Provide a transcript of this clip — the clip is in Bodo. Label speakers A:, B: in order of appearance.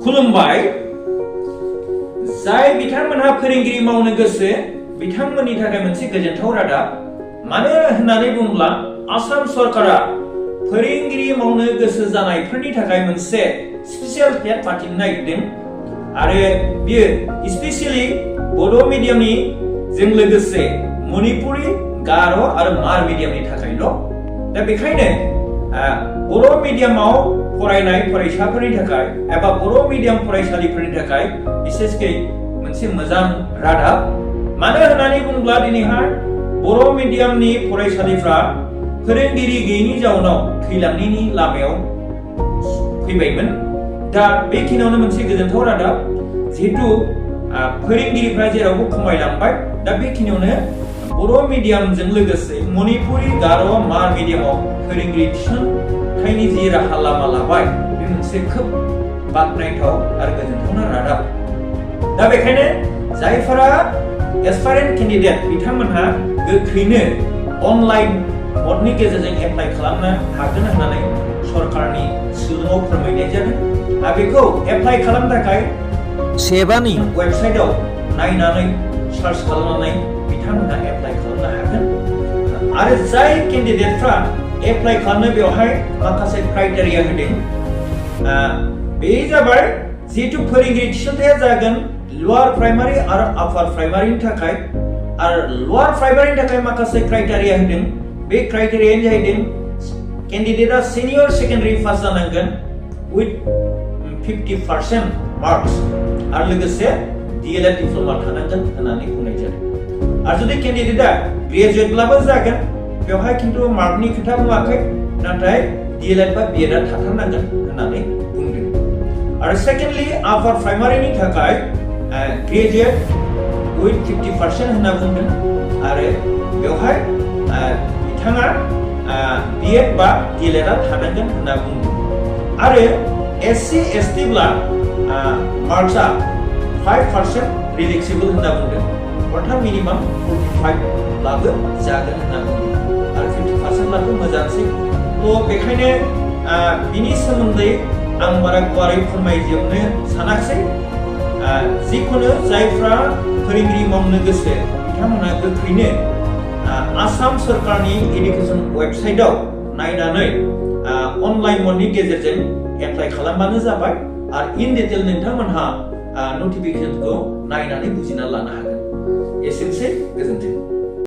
A: खुलुमबाय जाय बिथांमोनहा फोरोंगिरि मावनो गोसो बिथांमोननि थाखाय मोनसे गोजोनथाव रादाब मानो होननानै बुङोब्ला आसाम सरकारा फोरोंगिरि मावनो गोसो जानायफोरनि थाखाय मोनसे स्पेशल टेट फाथिनो नागिरदों आरो बियो स्पेशली बड' मिडियामनि जों लोगोसे मणिपुरि गार' आरो मार मिडियामनि थाखायल' दा बेखायनो बर' मिडियामाव फरायनाय फरायसाफोरनि थाखाय एबा बर' मिडियाम फरायसालिफोरनि थाखाय बिसेसकै मोनसे मोजां रादाब मानो होननानै बुङोब्ला दिनैहाय बर' मिडियामनि फरायसालिफ्रा फोरोंगिरि गैयैनि जाउनाव थैलांनायनि लामायाव फैबायमोन दा बेखिनियावनो मोनसे गोजोनथाव रादाब जिहेतु फोरोंगिरिफ्रा जेरावबो खमायलांबाय दा बेखिनियावनो बर' मिडियामजों लोगोसे मणिपुरि गार' मार मिडियामाव फोरोंगिरि थिसनथायनि जि राहा लामा लाबाय बे मोनसे खोब बाखनायथाव आरो गोजोनथावना रादाब दा बेखायनो जायफोरा एसपायरेन्ट केन्डिडेट बिथांमोनहा गोख्रैनो अनलाइन मडनि गेजेरजों एप्लाइ खालामनो हागोन होननानै सरकारनि सुलुङाव फोरमायनाय जादों दा बेखौ एप्लाइ खालामनो थाखाय सेबानि वेबसाइटआव नायनानै सार्च खालामनानै बिथांमोनहा एप्लाइ खालामनो हागोन आरो जाय केन्डिडेटफ्रा एप्लाइ खालामनो बेवहाय माखासे क्राइटेरिया होदों बे जाबाय जिहेतु फोरोंगिरि थिसनथाया जागोन लवार प्राइमारि आरो आपार प्राइमारिनि थाखाय आरो लवार प्राइमारिनि थाखाय माखासे क्राइटेरिया होदों बे क्राइटेरियानो जाहैदों केन्डिडेटआ सिनियर सेकेन्डारि पास जानांगोन उइथ 50% मार्क्स आरो लोगोसे DLED डिप्ल'मा थानांगोन होननानै बुंनाय जादों आरो जुदि केन्डिडेटआ ग्रेजुवेटब्लाबो जागोन बेवहाय खिन्थु मार्कनि खोथा बुङाखै नाथाय DLED बा BEd आ थाथारनांगोन होननानै बुंदों आरो सेकेन्डलि आपार प्राइमारिनि थाखाय ग्रेजुवेट उइथ 50% होनना बुंदों आरो बेवहाय बिथाङा BEd बा DLED आ थानांगोन होनना बुंदों आरो SC ST ब्ला मार्क्सआ 5% रिलेक्सेबल होनना बुंदों अर्थात मिनिमाम 45 ब्लाबो जागोन होनना बुंदों आरो 50% ब्लाबो मोजांसै थ' बेखायनो बिनि सोमोन्दै आं बारा गुवारै फोरमायजोबनो सानाखिसै जिखुनु जायफ्रा फोरोंगिरि मावनो गोसो बिथांमोना गोख्रैनो आसाम सरकारनि एडुकेसन वेबसाइटआव नायनानै अनलाइन मडनि गेजेरजों एप्लाइ खालामबानो जाबाय आरो इन डिटेल नोंथांमोनहा नटिफिकेशनखौ नायनानै बुजिना लानो हागोन एसेनोसै गोजोन्थों